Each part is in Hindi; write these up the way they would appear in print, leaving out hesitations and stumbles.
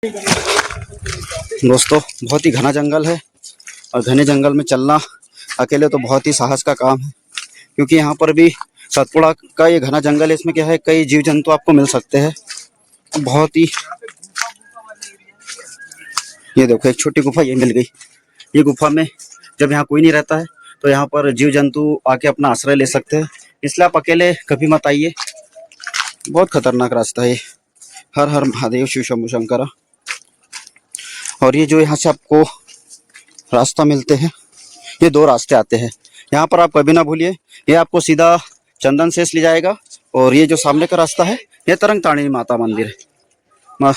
दोस्तों बहुत ही घना जंगल है और घने जंगल में चलना अकेले तो बहुत ही साहस का काम है, क्योंकि यहाँ पर भी सतपुड़ा का ये घना जंगल है। इसमें क्या है, कई जीव जंतु आपको मिल सकते हैं। बहुत ही, ये देखो एक छोटी गुफा ये मिल गई। ये गुफा में जब यहाँ कोई नहीं रहता है तो यहाँ पर जीव जंतु आके अपना आश्रय ले सकते हैं, इसलिए आप अकेले कभी मत आइए। बहुत खतरनाक रास्ता है ये। हर हर महादेव, शिव शंभु शंकरा। और ये जो यहाँ से आपको रास्ता मिलते हैं, ये दो रास्ते आते हैं। यहाँ पर आप कभी ना भूलिए, ये आपको सीधा चंदन सेस ले जाएगा और ये जो सामने का रास्ता है ये तरंग तारिणी माता मंदिर है।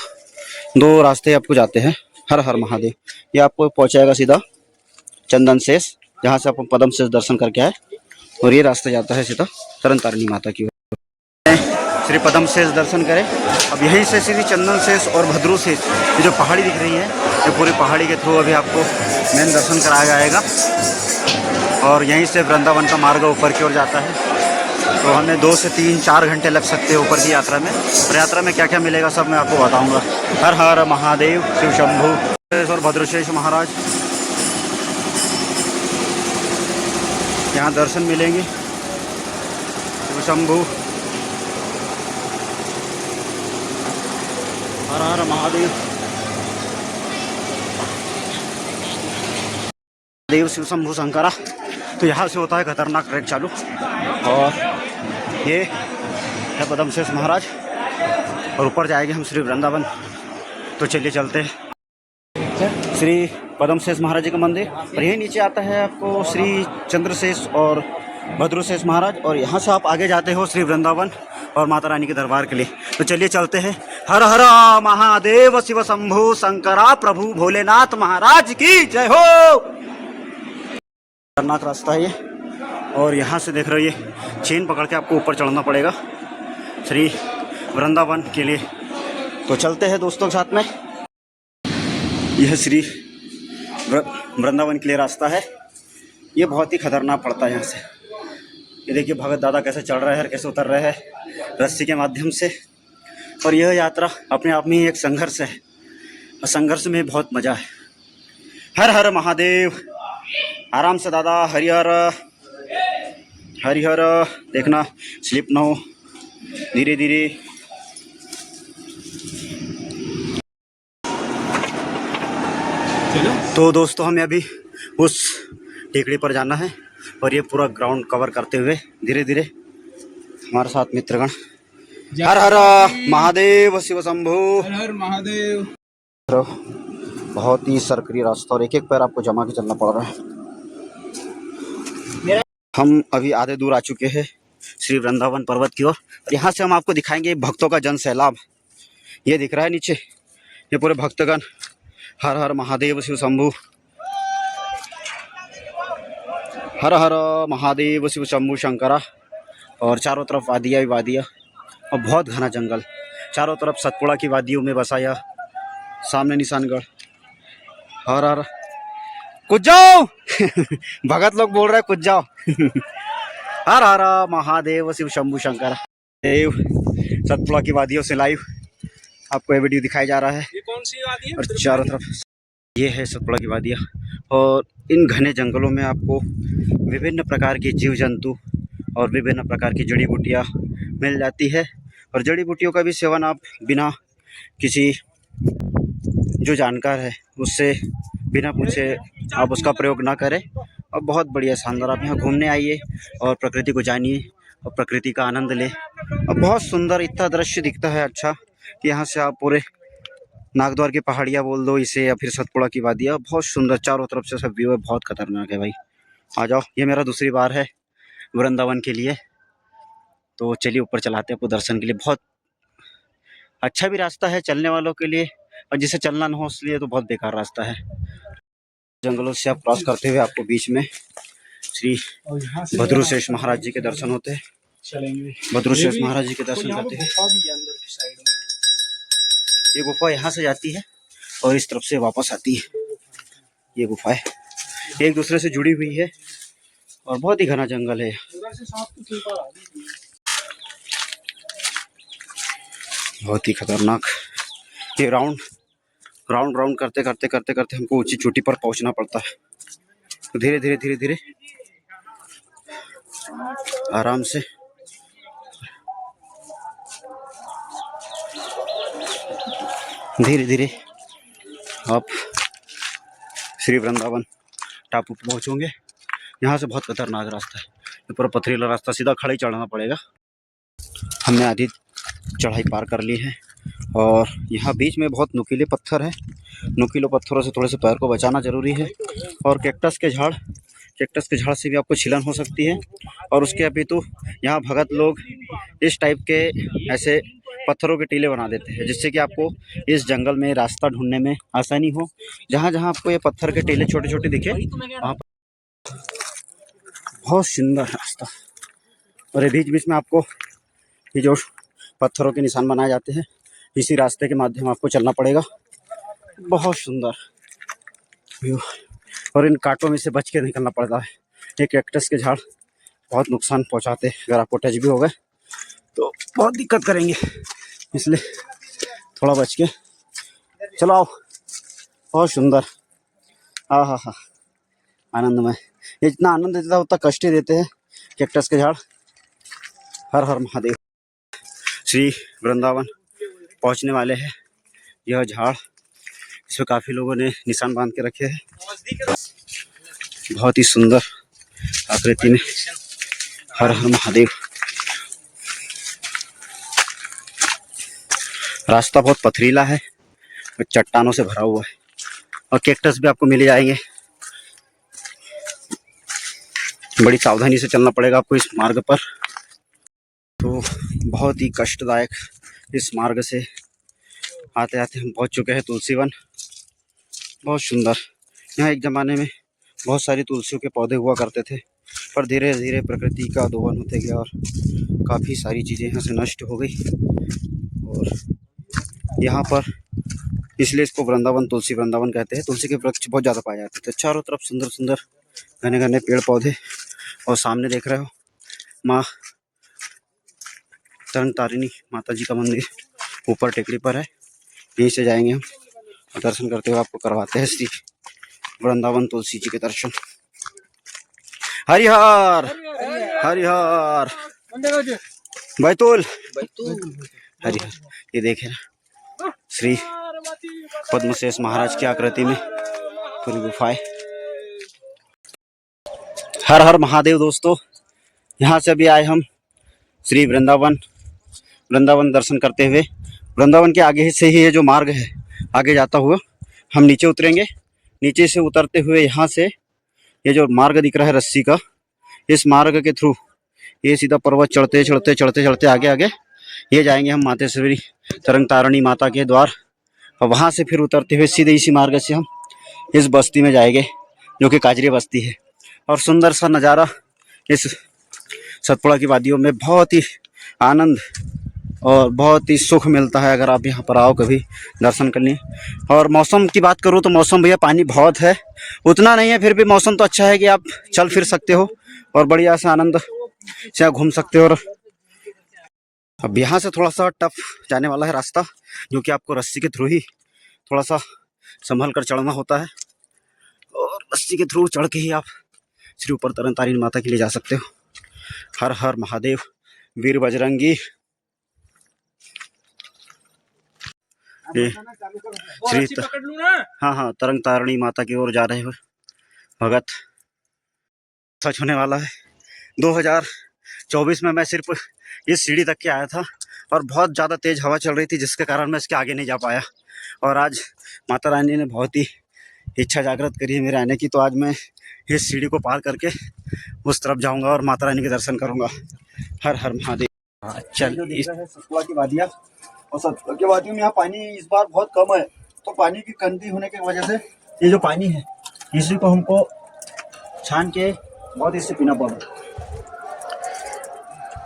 दो रास्ते आपको जाते हैं। हर हर महादेव। ये आपको पहुँचाएगा सीधा चंदन सेस, जहाँ से आप पद्म सेस दर्शन करके आए, और ये रास्ता जाता है सीधा तरंग तारिणी माता की ओर। श्री पद्म सेस दर्शन करें। अब यहीं से श्री चंदन सेस और भद्रू सेस, ये जो पहाड़ी दिख रही है, ये पूरी पहाड़ी के थ्रू अभी आपको मेन दर्शन कराया जाएगा। और यहीं से वृंदावन का मार्ग ऊपर की ओर जाता है। तो हमें 2 से 3-4 घंटे लग सकते हैं ऊपर की यात्रा में। और यात्रा में क्या क्या मिलेगा सब मैं आपको बताऊँगा। हर हर महादेव, शिव शंभु और भद्रशेष महाराज, यहाँ दर्शन मिलेंगे। शिव शंभु, हर हर महादेव, देव शिव शंभु शंकरा। तो यहाँ से होता है खतरनाक ट्रैक चालू। और ये है पद्म सेस महाराज, और ऊपर जाएंगे हम श्री वृंदावन। तो चलिए चलते हैं श्री पद्म सेस महाराज जी का मंदिर। और यही नीचे आता है आपको श्री चंद्रशेष और भद्रशेष महाराज। और यहाँ से आप आगे जाते हो श्री वृंदावन और माता रानी के दरबार के लिए। तो चलिए चलते हैं। हर हर महादेव, शिव शंभु शंकरा, प्रभु भोलेनाथ महाराज की जय हो। खतरनाक रास्ता है ये। और यहाँ से देख रहे हो, ये चेन पकड़ के आपको ऊपर चढ़ना पड़ेगा श्री वृंदावन के लिए। तो चलते हैं दोस्तों के साथ में। यह श्री वृंदावन के लिए रास्ता है। ये बहुत ही खतरनाक पड़ता है यहाँ से। ये देखिए भगत दादा कैसे चढ़ रहे हैं और कैसे उतर रहे हैं रस्सी के माध्यम से। और यह यात्रा अपने आप में एक संघर्ष है, और संघर्ष में बहुत मज़ा है। हर हर महादेव। आराम से दादा, हरिहर हरिहर। देखना स्लिप ना हो, धीरे धीरे। तो दोस्तों हमें अभी उस टेकड़ी पर जाना है, और ये पूरा ग्राउंड कवर करते हुए धीरे धीरे हमारे साथ मित्रगण। हर हर महादेव, शिव शंभु, हर हर महादेव। बहुत ही सरकरी रास्ता और एक एक पैर आपको जमा के चलना पड़ रहा है। हम अभी आधे दूर आ चुके हैं श्री वृंदावन पर्वत की ओर। और यहाँ से हम आपको दिखाएंगे भक्तों का जन सैलाब। ये दिख रहा है नीचे, ये पूरे भक्तगण। हर हर महादेव, शिव शंभु, हर हर महादेव, शिव शंभु शंकरा। और चारों तरफ वादियाँ ही वादियाँ, और बहुत घना जंगल। चारों तरफ सतपुड़ा की वादियों में बसा यह सामने निशानगढ़। हर हर, कुछ जाओ भगत लोग बोल रहे हैं कुछ जाओ। हर हर महादेव, शिव शंभु शंकर देव। सतपुड़ा की वादियों से लाइव आपको ये वीडियो दिखाया जा रहा है। ये कौन सी वादी है? और चारों तरफ ये है सतपुड़ा की वादियाँ। और इन घने जंगलों में आपको विभिन्न प्रकार के जीव जंतु और विभिन्न प्रकार की जड़ी बूटियाँ मिल जाती है। और जड़ी बूटियों का भी सेवन आप बिना किसी जो जानकार है उससे बिना पूछे आप उसका प्रयोग ना करें। और बहुत बढ़िया शानदार, आप यहाँ घूमने आइए और प्रकृति को जानिए और प्रकृति का आनंद लें। और बहुत सुंदर इतना दृश्य दिखता है अच्छा, कि यहाँ से आप पूरे नागद्वार की पहाड़ियाँ बोल दो इसे, या फिर सतपुड़ा की वादियाँ, बहुत सुंदर चारों तरफ से सब व्यू है। बहुत खतरनाक है भाई, आ जाओ। ये मेरा दूसरी बार है वृंदावन के लिए। तो चलिए ऊपर चलाते हैं आपको दर्शन के लिए। बहुत अच्छा भी रास्ता है चलने वालों के लिए, और जिसे चलना ना हो उसलिए तो बहुत बेकार रास्ता है। जंगलों से आप क्रॉस करते हुए आपको बीच में श्री भद्रशेष महाराज जी के दर्शन होते हैं। भद्रशेष महाराज जी के दर्शन करते हैं। ये गुफा यहाँ से जाती है और इस तरफ से वापस आती है। ये गुफाएं एक दूसरे से जुड़ी हुई है और बहुत ही घना जंगल है। बहुत ही खतरनाक ये राउंड राउंड राउंड करते करते करते करते हमको ऊंची चोटी पर पहुंचना पड़ता है। तो धीरे धीरे धीरे धीरे आराम से धीरे धीरे आप श्री वृंदावन टापू पर पहुँचोगे। यहाँ से बहुत खतरनाक रास्ता है, पूरा पथरीला रास्ता, सीधा खड़े ही चढ़ना पड़ेगा। हमने आधी चढ़ाई पार कर ली है और यहाँ बीच में बहुत नुकीले पत्थर है। नुकीले पत्थरों से थोड़े से पैर को बचाना ज़रूरी है। और कैक्टस के झाड़ से भी आपको छिलन हो सकती है। और उसके अपितु यहाँ भगत लोग इस टाइप के ऐसे पत्थरों के टीले बना देते हैं, जिससे कि आपको इस जंगल में रास्ता ढूंढने में आसानी हो। जहाँ जहाँ आपको ये पत्थर के टीले छोटे छोटे दिखे, वहाँ बहुत सुंदर रास्ता। और ये बीच बीच में आपको ये जो पत्थरों के निशान बनाए जाते हैं, इसी रास्ते के माध्यम आपको चलना पड़ेगा। बहुत सुंदर व्यू। और इन कांटों में से बच के निकलना पड़ता है। ये कैक्टस के झाड़ बहुत नुकसान पहुंचाते हैं, अगर आपको टच भी हो गए तो बहुत दिक्कत करेंगे, इसलिए थोड़ा बच के चलो आओ। बहुत सुंदर, हाँ, आनंदमय। ये जितना आनंद देता है उतना कष्ट ही देते हैं कैक्टस के झाड़। हर हर महादेव। श्री वृंदावन पहुंचने वाले हैं। यह झाड़, इसमें काफ़ी लोगों ने निशान बांध के रखे हैं। बहुत ही सुंदर आकृति में। हर हर महादेव। रास्ता बहुत पथरीला है और चट्टानों से भरा हुआ है, और कैक्टस भी आपको मिल जाएंगे। बड़ी सावधानी से चलना पड़ेगा आपको इस मार्ग पर। तो बहुत ही कष्टदायक इस मार्ग से आते आते हम पहुंच चुके हैं तुलसीवन। बहुत सुंदर। यहाँ एक ज़माने में बहुत सारी तुलसियों के पौधे हुआ करते थे, पर धीरे धीरे प्रकृति का दोहन होते गया और काफ़ी सारी चीज़ें यहाँ से नष्ट हो गई। और यहाँ पर इसलिए इसको वृंदावन, तुलसी वृंदावन कहते हैं। तुलसी के वृक्ष बहुत ज़्यादा पाए जाते थे। चारों तरफ सुंदर सुंदर घने घने पेड़ पौधे। और सामने देख रहे हो माँ तरंग तारिणी माता जी का मंदिर ऊपर टेकड़ी पर है। यहीं से जाएंगे हम और दर्शन करते हुए आपको करवाते हैं श्री वृंदावन तुलसी जी के दर्शन। हरिहर हरिहर बैतूल हरिहर। ये देखे ना श्री पद्मशेष महाराज की आकृति में पूरी गुफाएं। हर हर महादेव दोस्तों। यहाँ से अभी आए हम श्री वृंदावन दर्शन करते हुए। वृंदावन के आगे से ही ये जो मार्ग है, आगे जाता हुआ हम नीचे उतरेंगे। नीचे से उतरते हुए यहाँ से ये जो मार्ग दिख रहा है रस्सी का, इस मार्ग के थ्रू ये सीधा पर्वत चढ़ते चढ़ते चढ़ते चढ़ते आगे आगे ये जाएंगे हम मातेश्वरी तरंग तारिणी माता के द्वार। और वहाँ से फिर उतरते हुए सीधे इसी मार्ग से हम इस बस्ती में जाएंगे, जो कि काजरी बस्ती है। और सुंदर सा नज़ारा इस सतपुड़ा की वादियों में। बहुत ही आनंद और बहुत ही सुख मिलता है अगर आप यहाँ पर आओ कभी दर्शन करने। और मौसम की बात करूँ तो मौसम भैया पानी बहुत है, उतना नहीं है, फिर भी मौसम तो अच्छा है कि आप चल फिर सकते हो और बढ़िया से आनंद से घूम सकते हो। और अब यहाँ से थोड़ा सा टफ जाने वाला है रास्ता, जो कि आपको रस्सी के थ्रू ही थोड़ा सा संभल कर चढ़ना होता है। और रस्सी के थ्रू चढ़ के ही आप श्री ऊपर तरन तारिणी माता के लिए जा सकते हो। हर हर महादेव। वीर बजरंगी। श्री हाँ तरंग तारिणी माता की ओर जा रहे हो भगत। सच होने वाला है। 2024 में मैं सिर्फ इस सीढ़ी तक के आया था और बहुत ज़्यादा तेज़ हवा चल रही थी, जिसके कारण मैं इसके आगे नहीं जा पाया। और आज माता रानी ने बहुत ही इच्छा जागृत करी है मेरे आने की, तो आज मैं इस सीढ़ी को पार करके उस तरफ जाऊंगा और माता रानी के दर्शन करूंगा। हर हर महादेव। चल सतपुड़ा की वादियाँ, और सतपुड़ा की वादियों में यहाँ पानी इस बार बहुत कम है, तो पानी की कमी होने की वजह से ये जो पानी है इसी को हमको छान के बहुत इससे पीना पड़ रहा है।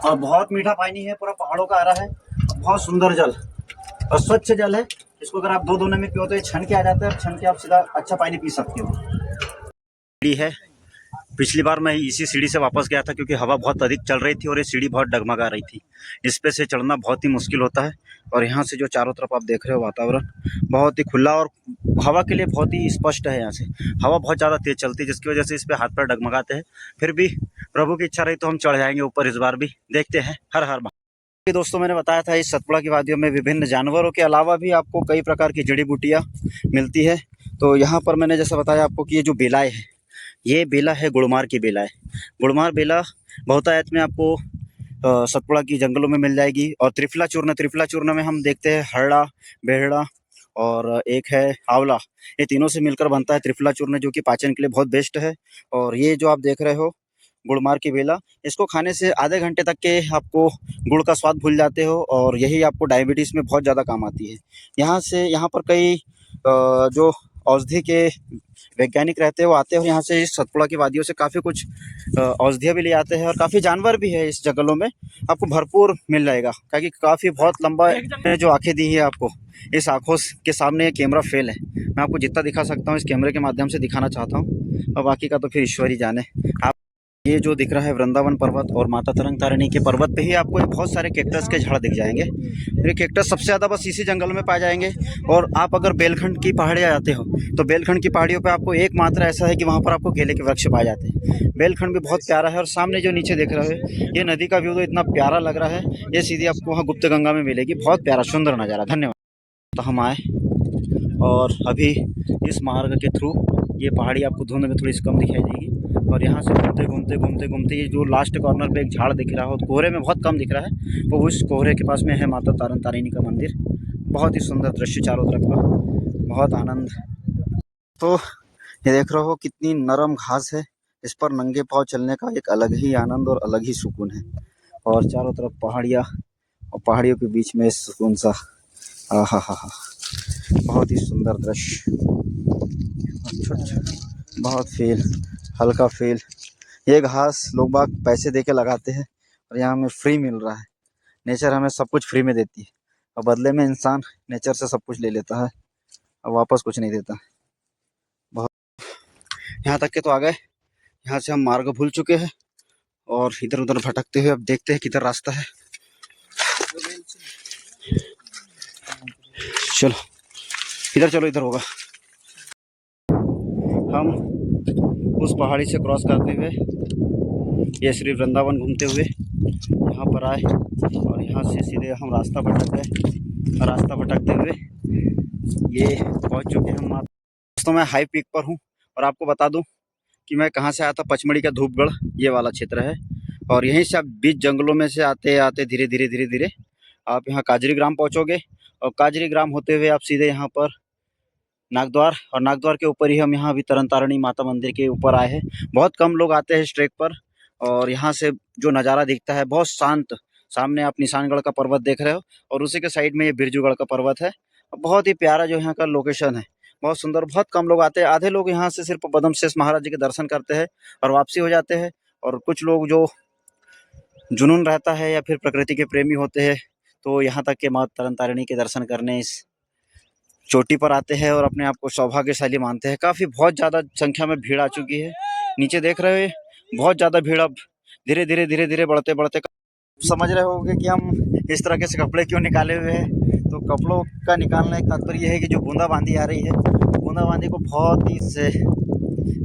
और बहुत मीठा पानी है, पूरा पहाड़ों का आ रहा है। बहुत सुंदर जल और स्वच्छ जल है। इसको अगर आप 2 दोने में पियो तो ये छन के आ जाता है, छन के आप सीधा अच्छा पानी पी सकते हो। सीढ़ी है, पिछली बार मैं इसी सीढ़ी से वापस गया था क्योंकि हवा बहुत अधिक चल रही थी और ये सीढ़ी बहुत डगमगा रही थी। इस पे से चढ़ना बहुत ही मुश्किल होता है। और यहाँ से जो चारों तरफ आप देख रहे हो वातावरण बहुत ही खुला और हवा के लिए बहुत ही स्पष्ट है। यहाँ से हवा बहुत ज़्यादा तेज़ चलती है, जिसकी वजह से इस पे हाथ पैर डगमगाते हैं। फिर भी प्रभु की इच्छा रही तो हम चढ़ जाएंगे ऊपर इस बार भी, देखते हैं। हर हर महादेव। दोस्तों मैंने बताया था इस सतपुड़ा की वादियों में विभिन्न जानवरों के अलावा भी आपको कई प्रकार की जड़ी बूटियाँ मिलती है। तो यहाँ पर मैंने जैसा बताया आपको कि ये जो बेलाएँ है, ये बेला है गुड़मार की बेला है। गुड़मार बेला बहुतायत में आपको सतपुड़ा की जंगलों में मिल जाएगी। और त्रिफला चूर्ण में हम देखते हैं हरड़ा, बेहड़ा और एक है आंवला, ये तीनों से मिलकर बनता है त्रिफला चूर्ण, जो कि पाचन के लिए बहुत बेस्ट है। और ये जो आप देख रहे हो गुड़मार की बेला, इसको खाने से आधे घंटे तक के आपको गुड़ का स्वाद भूल जाते हो, और यही आपको डायबिटीज़ में बहुत ज़्यादा काम आती है। यहाँ पर कई जो औषधि के वैज्ञानिक रहते हैं वो आते हैं, और यहाँ से इस सतपुड़ा की वादियों से काफ़ी कुछ औषधियाँ भी ले आते हैं। और काफ़ी जानवर भी है इस जंगलों में, आपको भरपूर मिल जाएगा, क्योंकि काफ़ी बहुत लंबा जो आँखें दी है आपको, इस आँखों के सामने ये कैमरा फेल है। मैं आपको जितना दिखा सकता हूँ इस कैमरे के माध्यम से दिखाना चाहता हूँ, और बाकी का तो फिर ईश्वर ही जाने। आप ये जो दिख रहा है वृंदावन पर्वत और माता तरंग तारिणी के पर्वत पे ही आपको बहुत सारे कैक्टस के झाड़ दिख जाएंगे। ये कैक्टस सबसे ज़्यादा बस इसी जंगल में पाए जाएंगे। और आप अगर बेलखंड की पहाड़ियाँ जाते हो तो बेलखंड की पहाड़ियों पे आपको एकमात्र ऐसा है कि वहाँ पर आपको केले के वृक्ष पाए जाते हैं। बेलखंड भी बहुत प्यारा है। और सामने जो नीचे देख रहे हो ये नदी का व्यू तो इतना प्यारा लग रहा है, ये सीधी आपको वहाँ गुप्त गंगा में मिलेगी। बहुत प्यारा सुंदर नज़ारा। धन्यवाद। तो हम आए और अभी इस मार्ग के थ्रू ये पहाड़ी आपको धुंध में थोड़ी सी कम दिखाई देगी। और यहाँ से घूमते ये जो लास्ट कॉर्नर पे एक झाड़ दिख रहा हो, कोहरे में बहुत कम दिख रहा है, वो उस कोहरे के पास में है माता तारन तारिणी का मंदिर। बहुत ही सुंदर दृश्य चारों तरफ का, बहुत आनंद। तो ये देख रहे हो कितनी नरम घास है, इस पर नंगे पाँव चलने का एक अलग ही आनंद और अलग ही सुकून है। और चारों तरफ पहाड़ियाँ, और पहाड़ियों के बीच में सुकून सा, आहा हा हा, बहुत ही सुंदर दृश्य। बहुत फील, हल्का फील। ये घास लोग बाग पैसे दे के लगाते हैं, और यहाँ हमें फ्री मिल रहा है। नेचर हमें सब कुछ फ्री में देती है, और बदले में इंसान नेचर से सब कुछ ले लेता है और वापस कुछ नहीं देता। बहुत यहाँ तक के तो आ गए। यहाँ से हम मार्ग भूल चुके हैं और इधर उधर भटकते हुए अब देखते हैं किधर रास्ता है। चलो इधर, चलो इधर होगा। हम उस पहाड़ी से क्रॉस करते हुए ये श्री वृंदावन घूमते हुए यहाँ पर आए, और यहाँ से सीधे हम रास्ता भटक गए। रास्ता भटकते हुए ये पहुँच चुके हम। दोस्तों मैं हाई पीक पर हूँ, और आपको बता दूँ कि मैं कहाँ से आया था। पचमढ़ी का धूपगढ़ ये वाला क्षेत्र है, और यहीं से आप बीच जंगलों में से आते आते धीरे धीरे आप यहाँ काजरी ग्राम पहुँचोगे। और काजरी ग्राम होते हुए आप सीधे यहाँ पर नागद्वार, और नागद्वार के ऊपर ही हम यहाँ अभी तरन तारिणी माता मंदिर के ऊपर आए हैं। बहुत कम लोग आते हैं इस ट्रैक पर, और यहाँ से जो नज़ारा दिखता है बहुत शांत। सामने आप निशानगढ़ का पर्वत देख रहे हो, और उसी के साइड में ये बिरजूगढ़ का पर्वत है। बहुत ही प्यारा जो यहाँ का लोकेशन है, बहुत सुंदर। बहुत कम लोग आते हैं, आधे लोग यहाँ से सिर्फ पद्मशेष महाराज जी के दर्शन करते हैं और वापसी हो जाते हैं। और कुछ लोग जो जुनून रहता है या फिर प्रकृति के प्रेमी होते हैं तो यहाँ तक के माता तरन तारिणी के दर्शन करने इस चोटी पर आते हैं और अपने आप को सौभाग्यशाली मानते हैं। काफ़ी बहुत ज़्यादा संख्या में भीड़ आ चुकी है। नीचे देख रहे हो बहुत ज़्यादा भीड़। अब धीरे धीरे बढ़ते समझ रहे होगे कि हम इस तरह से कपड़े क्यों निकाले हुए हैं। तो कपड़ों का निकालने का तात्पर्य यह है कि जो बूंदाबांदी आ रही है, बूंदाबांदी को बहुत ही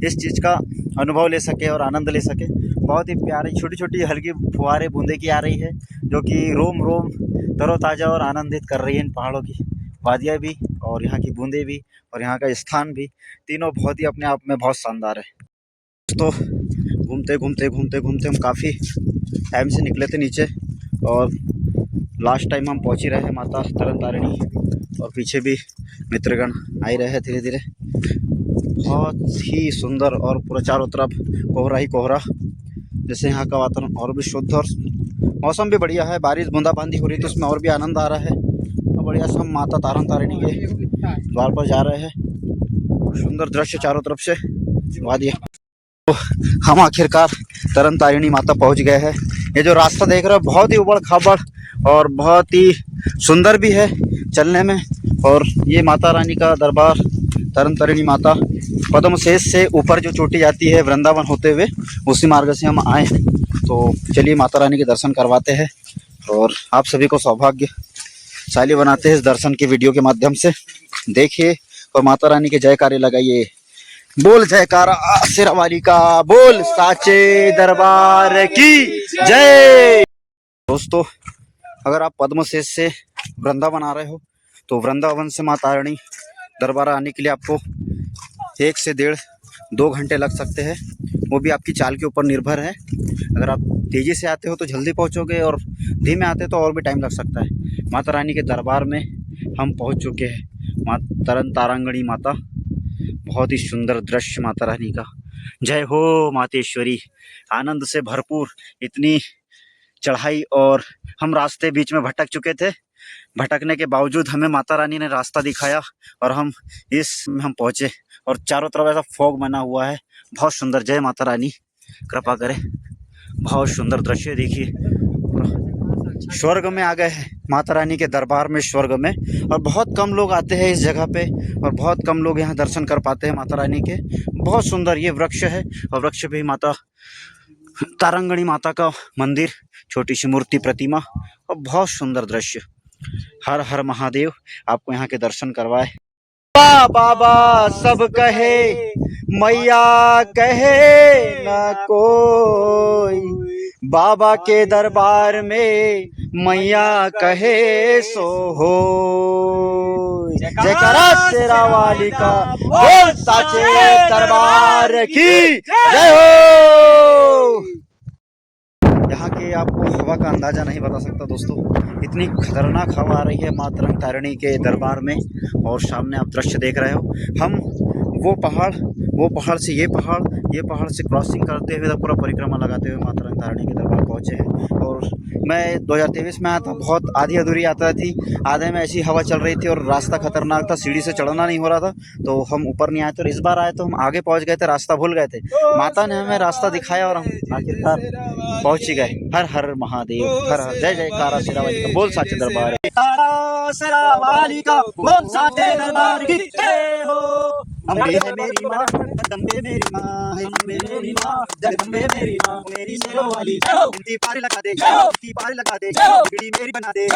इस चीज़ का अनुभव ले सके और आनंद ले सके। बहुत ही प्यारी छोटी छोटी हल्की फुहारे बूंदे की आ रही है, जो कि रोम रोम तरोताज़ा और आनंदित कर रही है इन पहाड़ों की वादियाँ भी, और यहाँ की बूंदें भी, और यहाँ का स्थान भी। तीनों बहुत ही अपने आप में बहुत शानदार है। तो घूमते हम काफ़ी टाइम से निकले थे नीचे, और लास्ट टाइम हम पहुँच ही रहे हैं माता तरन तारिणी, और पीछे भी मित्रगण आ ही रहे हैं धीरे धीरे। बहुत ही सुंदर, और पूरा चारों तरफ कोहरा ही कोहरा, जैसे यहाँ का वातावरण और भी शुद्ध, और मौसम भी बढ़िया है। बारिश बूंदाबांदी हो रही तो उसमें और भी आनंद आ रहा है। और बढ़िया से हम माता तारन तारिणी के द्वार पर जा रहे हैं। सुंदर दृश्य चारों तरफ से वादियाँ। तो हम आखिरकार तरन तारिणी माता पहुँच गए हैं। ये जो रास्ता देख रहे हो बहुत ही उबड़ खाबड़ और बहुत ही सुंदर भी है चलने में। और ये माता रानी का दरबार तरन तारिणी माता पद्मशेष से ऊपर जो चोटी जाती है वृंदावन होते हुए, उसी मार्ग से हम आए हैं। तो चलिए माता रानी के दर्शन करवाते हैं, और आप सभी को सौभाग्यशाली बनाते हैं इस दर्शन के वीडियो के माध्यम से। देखिए और माता रानी के जयकारे लगाइए। बोल जयकारा शेरावाली का, बोल साचे दरबार की जय। दोस्तों, अगर आप पद्मशेष से वृंदावन आ रहे हो तो वृंदावन से माता रानी दरबार आने के लिए आपको 1 से 1.5-2 घंटे लग सकते हैं। वो भी आपकी चाल के ऊपर निर्भर है। अगर आप तेज़ी से आते हो तो जल्दी पहुंचोगे और धीमे आते तो और भी टाइम लग सकता है। माता रानी के दरबार में हम पहुंच चुके हैं। तरन तारांगणी माता, बहुत ही सुंदर दृश्य माता रानी का। जय हो मातेश्वरी। आनंद से भरपूर इतनी चढ़ाई, और हम रास्ते बीच में भटक चुके थे। भटकने के बावजूद हमें माता रानी ने रास्ता दिखाया और हम पहुंचे। और चारों तरफ ऐसा फॉग बना हुआ है, बहुत सुंदर। जय माता रानी, कृपा करें। बहुत सुंदर दृश्य देखिए, स्वर्ग में आ गए हैं माता रानी के दरबार में, स्वर्ग में। और बहुत कम लोग आते हैं इस जगह पे, और बहुत कम लोग यहाँ दर्शन कर पाते हैं माता रानी के। बहुत सुंदर ये वृक्ष है, और वृक्ष पे ही माता तारंगणी माता का मंदिर, छोटी सी मूर्ति, प्रतिमा, और बहुत सुंदर दृश्य। हर हर महादेव। आपको यहाँ के दर्शन करवाए। बाबा सब कहे, मैया कहे न कोई, बाबा के दरबार में मैया कहे सो हो। जयकारा शेरावाली का, बोल साचे दरबार की जय हो। यहाँ के आपको हवा का अंदाजा नहीं बता सकता दोस्तों, इतनी खतरनाक हवा आ रही है माता तारिणी के दरबार में। और सामने आप दृश्य देख रहे हो, हम वो पहाड़ से ये पहाड़ से क्रॉसिंग करते हुए पूरा परिक्रमा लगाते हुए माता तारिणी के दरबार पहुँचे हैं। और मैं 2023 में आया था, बहुत आधी अधूरी यात्रा थी। आधे में ऐसी हवा चल रही थी और रास्ता खतरनाक था, सीढ़ी से चढ़ना नहीं हो रहा था, तो हम ऊपर नहीं आए थे। और इस बार आए तो हम आगे पहुंच गए थे, रास्ता भूल गए थे। माता ने हमें रास्ता दिखाया और हम आखिरकार पहुंच ही गए। हर हर महादेव, हर हर। जय जयकारा शेरावाली का, बोल साचे दरबार शेरावाली का, बोल साचे दरबार की जय हो। अम्बे है मेरी माँ, जगदम्बे मेरी माँ है, अम्बे मेरी माँ, जगदम्बे मेरी माँ, मेरी शेरावाली बिनती पार लगा दे, बिनती पार लगा दे, बिगड़ी मेरी बना दे।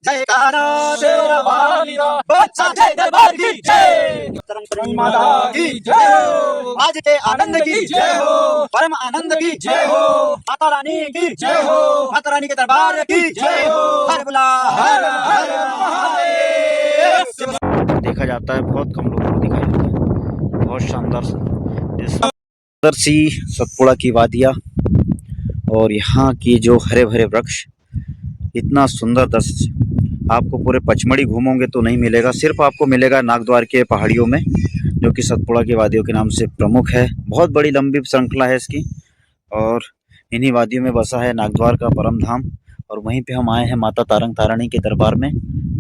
जयकारा शेरावाली का, बोल साचे दरबार की जय। तारंगणी माता की जय हो, आज के आनंद की जय हो, परम आनंद की जय हो, माता रानी की जय हो, माता रानी के दरबार की जय हो। हर बुला हर हर महादेव। देखा जाता है, बहुत कम लोगों को दिखाई देता है। बहुत शानदार सुंदर सी सतपुड़ा की वादियाँ, और यहाँ की जो हरे भरे वृक्ष, इतना सुंदर दृश्य आपको पूरे पचमढ़ी घूमोगे तो नहीं मिलेगा। सिर्फ आपको मिलेगा नागद्वार के पहाड़ियों में, जो कि सतपुड़ा की वादियों के नाम से प्रमुख है। बहुत बड़ी लंबी श्रृंखला है इसकी, और इन्हीं वादियों में बसा है नागद्वार का परम धाम। और वहीं पे हम आए हैं माता तारिणी के दरबार में।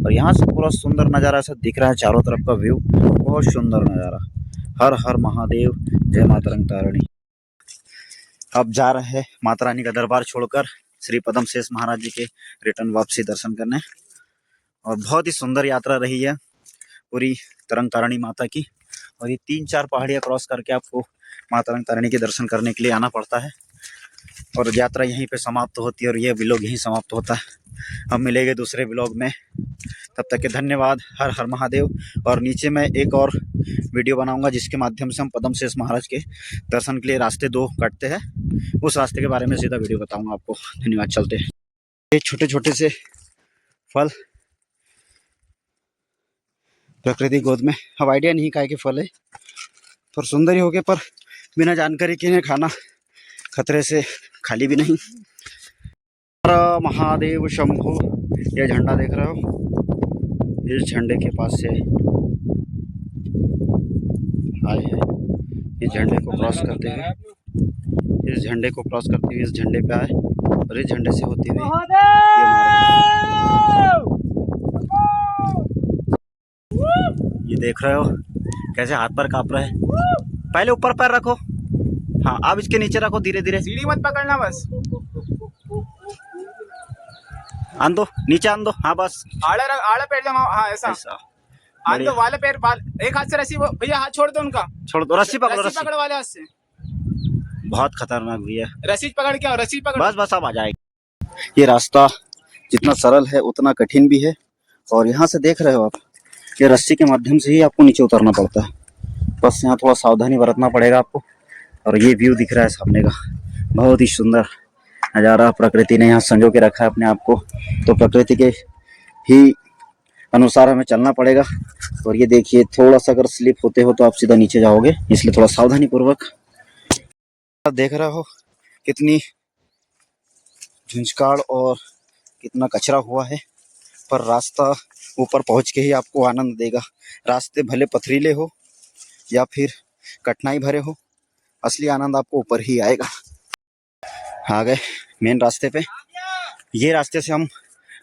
और यहाँ से पूरा सुंदर नज़ारा ऐसा दिख रहा है, चारों तरफ का व्यू, बहुत सुंदर नज़ारा। हर हर महादेव, जय माता तारिणी। अब जा रहे हैं माता रानी का दरबार छोड़कर श्री पद्मशेष महाराज जी के रिटर्न वापसी दर्शन करने। और बहुत ही सुंदर यात्रा रही है पूरी तारिणी माता की। और ये 3-4 पहाड़ियाँ क्रॉस करके आपको माता तारिणी के दर्शन करने के लिए आना पड़ता है। और यात्रा यहीं पे समाप्त होती है, और ये व्लॉग यहीं समाप्त होता है। हम मिलेंगे दूसरे व्लॉग में, तब तक के धन्यवाद। हर हर महादेव। और नीचे मैं एक और वीडियो बनाऊंगा जिसके माध्यम से हम पद्मशेष महाराज के दर्शन के लिए रास्ते 2 काटते हैं, उस रास्ते के बारे में सीधा वीडियो बताऊंगा आपको। धन्यवाद। चलते हैं। ये छोटे छोटे से फल प्रकृति गोद में, अब आइडिया नहीं काय के फल है, पर सुंदर ही हो गए, पर बिना जानकारी के इन्हें खाना खतरे से खाली भी नहीं। महादेव शंभु। ये झंडा देख रहे हो, इस झंडे के पास से आए हैं। इस झंडे को क्रॉस करते हुए, इस झंडे को क्रॉस करते हुए इस झंडे पे आए, और इस झंडे से होते हुए ये देख रहे हो कैसे हाथ पर कांप रहे हैं। पहले ऊपर पैर रखो, हाँ अब इसके नीचे रखो, धीरे धीरे, सीढ़ी मत पकड़ना बस। आन दो, नीचे आन दो, हाँ बस। आड़ा पैर जमा, हाँ ऐसा आन दो। वाले पैर, एक हाथ से रस्सी, भैया हाथ छोड़ दो उनका, छोड़ दो, रस्सी पकड़ो, रस्सी पकड़ वाले हाथ से। बहुत खतरनाक भैया, रस्सी पकड़ के आओ, रस्सी पकड़। बस बस अब आ जाएगी। ये रास्ता जितना सरल है उतना कठिन भी है। और यहाँ से देख रहे हो आप, ये रस्सी के माध्यम से ही आपको नीचे उतरना पड़ता है। बस यहाँ थोड़ा सावधानी बरतना पड़ेगा आपको। और ये व्यू दिख रहा है सामने का, बहुत ही सुंदर नज़ारा प्रकृति ने यहाँ संजो के रखा है अपने आप को। तो प्रकृति के ही अनुसार हमें चलना पड़ेगा। और ये देखिए, थोड़ा सा अगर स्लिप होते हो तो आप सीधा नीचे जाओगे, इसलिए थोड़ा सावधानी पूर्वक। आप देख रहे हो कितनी झुंझकाड़ और कितना कचरा हुआ है, पर रास्ता ऊपर पहुंच के ही आपको आनंद देगा। रास्ते भले पथरीले हो या फिर कठिनाई भरे हो, असली आनंद आपको ऊपर ही आएगा। आ गए मेन रास्ते पे। ये रास्ते से हम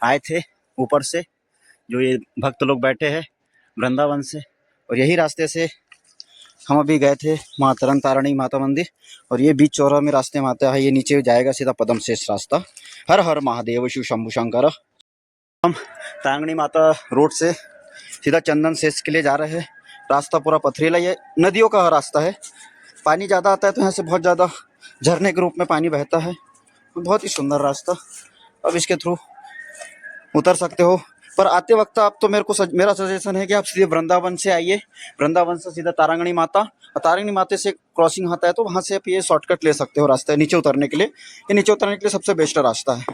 आए थे ऊपर से, जो ये भक्त लोग बैठे हैं वृंदावन से, और यही रास्ते से हम अभी गए थे माँ तरन तारणी माता मंदिर। और ये बीच चौराहे में रास्ते में आता है, ये नीचे जाएगा सीधा पदम शेष रास्ता। हर हर महादेव शिव शंभु शंकर। हम तारणी माता रोड से सीधा चंदन शेष के लिए जा रहे हैं। रास्ता पूरा पथरीला, ये नदियों का रास्ता है। पानी ज़्यादा आता है तो यहाँ से बहुत ज़्यादा झरने के रूप में पानी बहता है। बहुत ही सुंदर रास्ता, अब इसके थ्रू उतर सकते हो। पर आते वक्त आप तो मेरा सजेशन है कि आप सीधे वृंदावन से आइए। वृंदावन से सीधा तारांगणी माता, तारांगणी माता से क्रॉसिंग आता है तो वहाँ से आप ये शॉर्टकट ले सकते हो रास्ता नीचे उतरने के लिए। ये नीचे उतरने के लिए सबसे बेस्ट रास्ता है।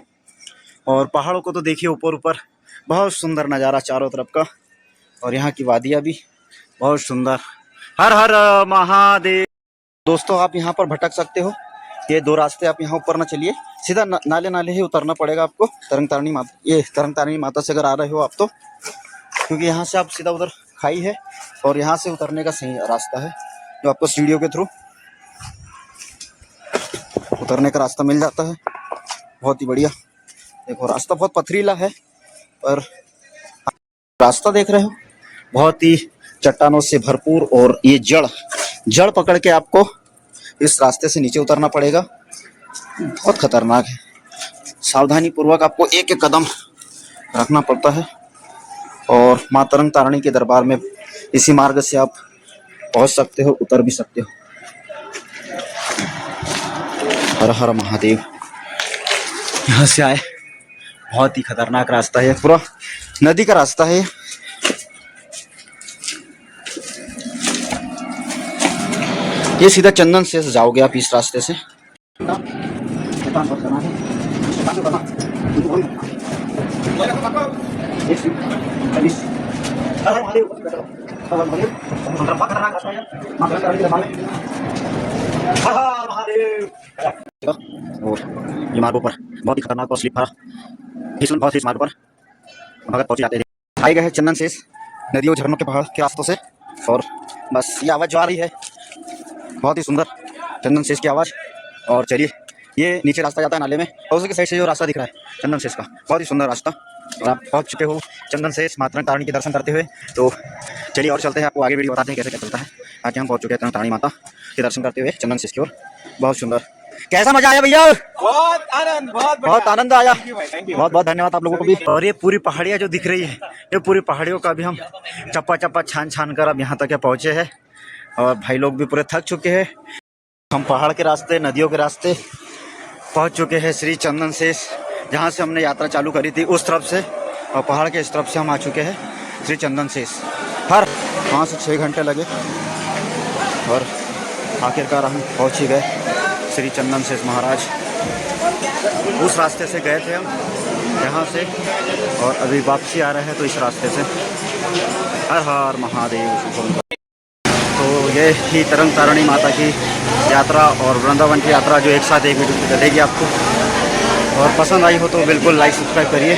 और पहाड़ों को तो देखिए ऊपर ऊपर, बहुत सुंदर नज़ारा चारों तरफ का। और यहाँ की वादियाँ भी बहुत सुंदर। हर हर महादेव। दोस्तों, आप यहाँ पर भटक सकते हो, ये दो रास्ते, आप यहाँ ऊपर ना चलिए, सीधा नाले नाले ही उतरना पड़ेगा आपको। तरंग तारणी माता से अगर आ रहे हो आप तो, क्योंकि यहाँ से आप सीधा उधर खाई है और यहाँ से उतरने का सही रास्ता है, जो आपको सीढ़ियों के थ्रू उतरने का रास्ता मिल जाता है। बहुत ही बढ़िया। देखो रास्ता बहुत पथरीला है, पर रास्ता देख रहे हो बहुत ही चट्टानों से भरपूर। और ये जड़ पकड़ के आपको इस रास्ते से नीचे उतरना पड़ेगा। बहुत खतरनाक है, सावधानी पूर्वक आपको एक एक कदम रखना पड़ता है। और माँ तरंग तारणी के दरबार में इसी मार्ग से आप पहुंच सकते हो, उतर भी सकते हो। हर हर महादेव। यहाँ से आए, बहुत ही खतरनाक रास्ता है, पूरा नदी का रास्ता है। ये सीधा चंदन से जाओगे आप इस रास्ते से। और ये मार्गों पर बहुत ही खतरनाक और स्लिप भरा, फिसलन बहुत ही इस मार्ग पर भगत पहुंच जाते हैं। आए गए हैं चंदन शेष नदियों झरनों के पहाड़ के रास्तों से। और बस ये आवाज़ जो आ रही है, बहुत ही सुंदर चंदन शेष की आवाज़। और चलिए, ये नीचे रास्ता जाता है नाले में, और उसके साइड से जो रास्ता दिख रहा है चंदन शेष का, बहुत ही सुंदर रास्ता। और आप पहुंच चुके हो चंदन शेष माता तारणी के दर्शन करते हुए। तो चलिए और चलते हैं, आपको आगे वीडियो बताते हैं कैसे क्या चलता है। आज हम पहुंच चुके हैं तारणी माता के दर्शन करते हुए चंदन शेष की ओर। बहुत सुंदर, कैसा मजा आया भैया? बहुत आनंद, बहुत आनंद आया। बहुत बहुत धन्यवाद आप लोगों को भी। और ये पूरी पहाड़ियाँ जो दिख रही है, ये पूरी पहाड़ियों का भी हम चप्पा चप्पा छान कर अब यहाँ तक पहुँचे हैं। और भाई लोग भी पूरे थक चुके हैं। हम पहाड़ के रास्ते, नदियों के रास्ते पहुँच चुके हैं श्री चंदन शेष, जहाँ से हमने यात्रा चालू करी थी उस तरफ से, और पहाड़ के इस तरफ से हम आ चुके हैं श्री चंदन शेष। हर वहाँ से 6 घंटे लगे और आखिरकार हम पहुँच ही गए श्री चंदन शेष महाराज। उस रास्ते से गए थे हम यहाँ से, और अभी वापसी आ रहे हैं तो इस रास्ते से। हर हर महादेव। तो ये ही तरंग तारणी माता की यात्रा और वृंदावन की यात्रा जो एक साथ एक वीडियो में चलेगी आपको। और पसंद आई हो तो बिल्कुल लाइक सब्सक्राइब करिए।